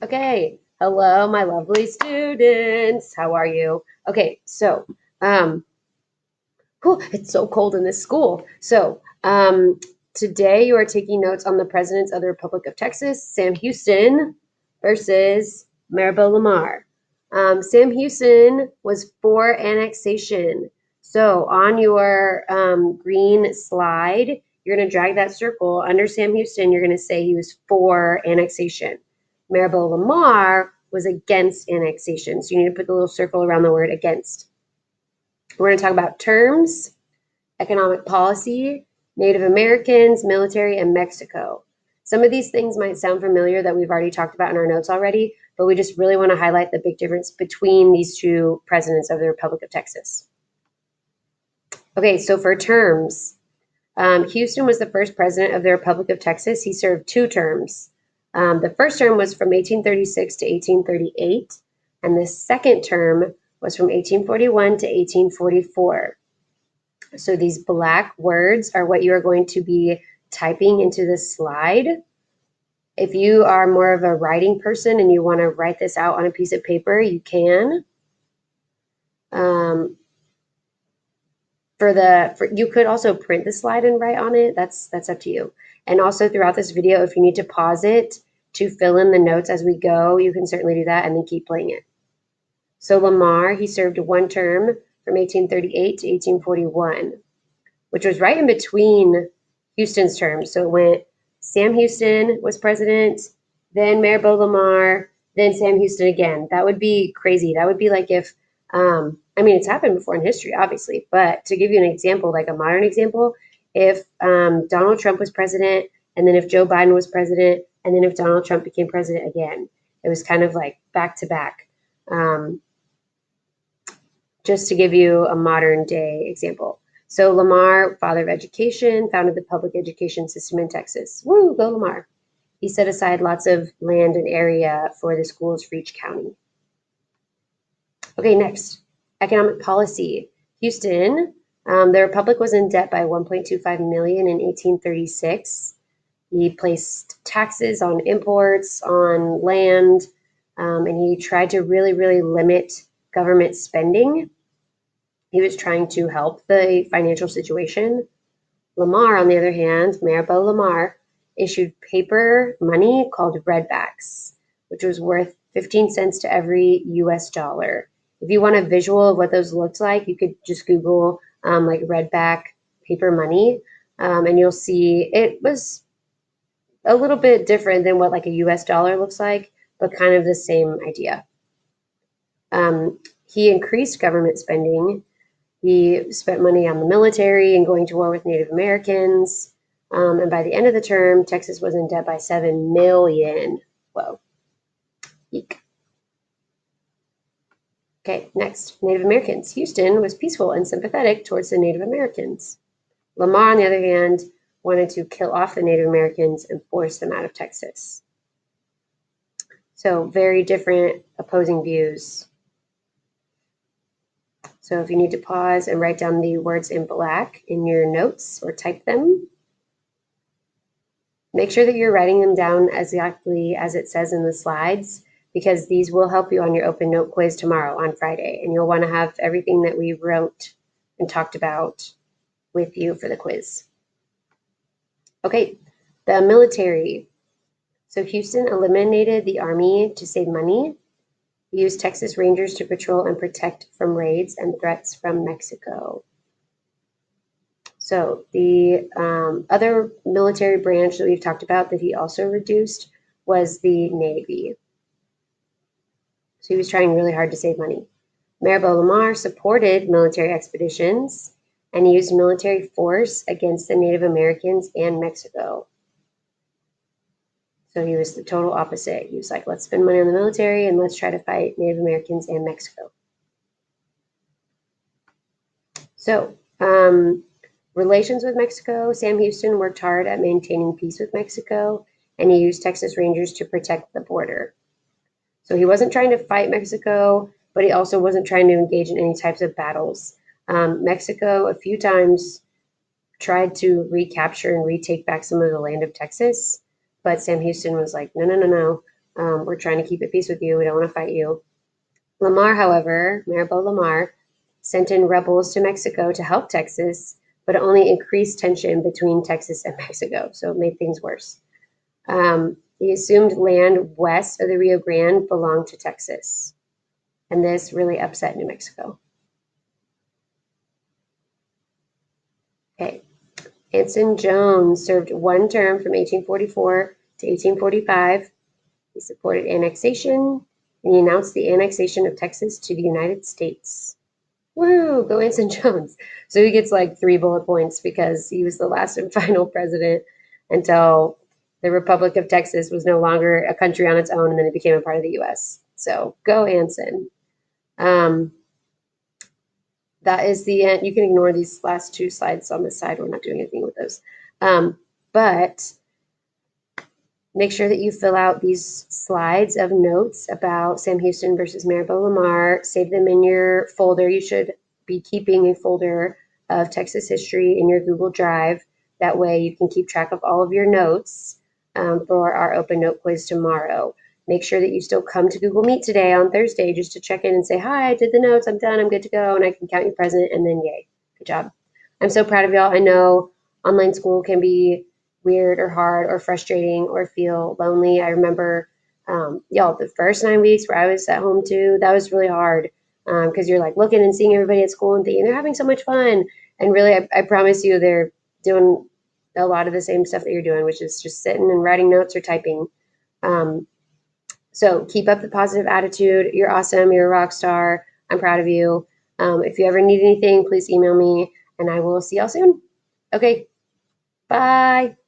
Okay, hello, my lovely students. How are you? Okay, so um, it's so cold in this school. Today you are taking notes on the presidents of the Republic of Texas, Sam Houston versus Maribel Lamar. Sam Houston was for annexation. So on your green slide, you're going to drag that circle under Sam Houston. You're going to say he was for annexation. Maribel Lamar was against annexation. So you need to put the little circle around the word against. We're going to talk about terms, economic policy, Native Americans, military, and Mexico. Some of these things might sound familiar that we've already talked about in our notes already, but we just really want to highlight the big difference between these two presidents of the Republic of Texas. Okay, so for terms, Houston was the first president of the Republic of Texas. He served 2 terms. The first term was from 1836 to 1838, and the second term was from 1841 to 1844. So these black words are what you are going to be typing into the slide. If you are more of a writing person and you want to write this out on a piece of paper, you can. You could also print the slide and write on it. That's up to you. And also throughout this video, if you need to pause it to fill in the notes as we go, you can certainly do that and then keep playing it. So Lamar, he served 1 term from 1838 to 1841. Which was right in between Houston's terms. So it went Sam Houston was president, then Maribel Lamar, then Sam Houston again. That would be crazy. That would be like if, it's happened before in history, obviously, but to give you an example, like a modern example, if Donald Trump was president, and then if Joe Biden was president, and then if Donald Trump became president again, it was kind of like back to back. Just to give you a modern day example. So Lamar, father of education, founded the public education system in Texas. Woo, go Lamar. He set aside lots of land and area for the schools for each county. Okay, next, economic policy. Houston, the republic was in debt by 1.25 million in 1836. He placed taxes on imports, on land, and he tried to really, really limit government spending. He was trying to help the financial situation. Lamar, on the other hand, Maribel Lamar, issued paper money called redbacks, which was worth 15 cents to every US dollar. If you want a visual of what those looked like, you could just Google like redback paper money, and you'll see it was a little bit different than what like a US dollar looks like, but kind of the same idea. He increased government spending. He spent money on the military and going to war with Native Americans. And by the end of the term, Texas was in debt by 7 million. Whoa. Eek. Okay, next, Native Americans. Houston was peaceful and sympathetic towards the Native Americans. Lamar, on the other hand, wanted to kill off the Native Americans and force them out of Texas. So very different opposing views. So if you need to pause and write down the words in black in your notes or type them, make sure that you're writing them down exactly as it says in the slides, because these will help you on your open note quiz tomorrow on Friday. And you'll want to have everything that we wrote and talked about with you for the quiz. Okay, the military. So Houston eliminated the Army to save money. He used Texas Rangers to patrol and protect from raids and threats from Mexico. So the other military branch that we've talked about that he also reduced was the Navy. So he was trying really hard to save money. Maribel Lamar supported military expeditions and he used military force against the Native Americans and Mexico. So he was the total opposite. He was like, let's spend money on the military and let's try to fight Native Americans and Mexico. So, relations with Mexico. Sam Houston worked hard at maintaining peace with Mexico, and he used Texas Rangers to protect the border. So he wasn't trying to fight Mexico, but he also wasn't trying to engage in any types of battles. Mexico, a few times, tried to recapture and retake back some of the land of Texas, but Sam Houston was like, no, no, no, no. We're trying to keep at peace with you. We don't want to fight you. Lamar, however, Maribel Lamar, sent in rebels to Mexico to help Texas, but it only increased tension between Texas and Mexico, so it made things worse. He assumed land west of the Rio Grande belonged to Texas, and this really upset New Mexico. Okay. Anson Jones served one term from 1844 to 1845. He supported annexation, and he announced the annexation of Texas to the United States. Woo, go Anson Jones. So he gets like 3 bullet points because he was the last and final president until the Republic of Texas was no longer a country on its own, and then it became a part of the U.S. So go Anson. Um, that is the end. You can ignore these last 2 slides on this side. We're not doing anything with those. But make sure that you fill out these slides of notes about Sam Houston versus Maribel Lamar. Save them in your folder. You should be keeping a folder of Texas history in your Google Drive. That way you can keep track of all of your notes for our open note quiz tomorrow. Make sure that you still come to Google Meet today on Thursday just to check in and say, hi, I did the notes, I'm done, I'm good to go, and I can count you present, and then yay, good job. I'm so proud of y'all. I know online school can be weird or hard or frustrating or feel lonely. I remember, y'all, the first 9 weeks where I was at home too, that was really hard because you're like looking and seeing everybody at school and thinking they're having so much fun. And really, I promise you, they're doing a lot of the same stuff that you're doing, which is just sitting and writing notes or typing. Um, so keep up the positive attitude. You're awesome. You're a rock star. I'm proud of you. If you ever need anything, please email me and I will see y'all soon. Okay, bye.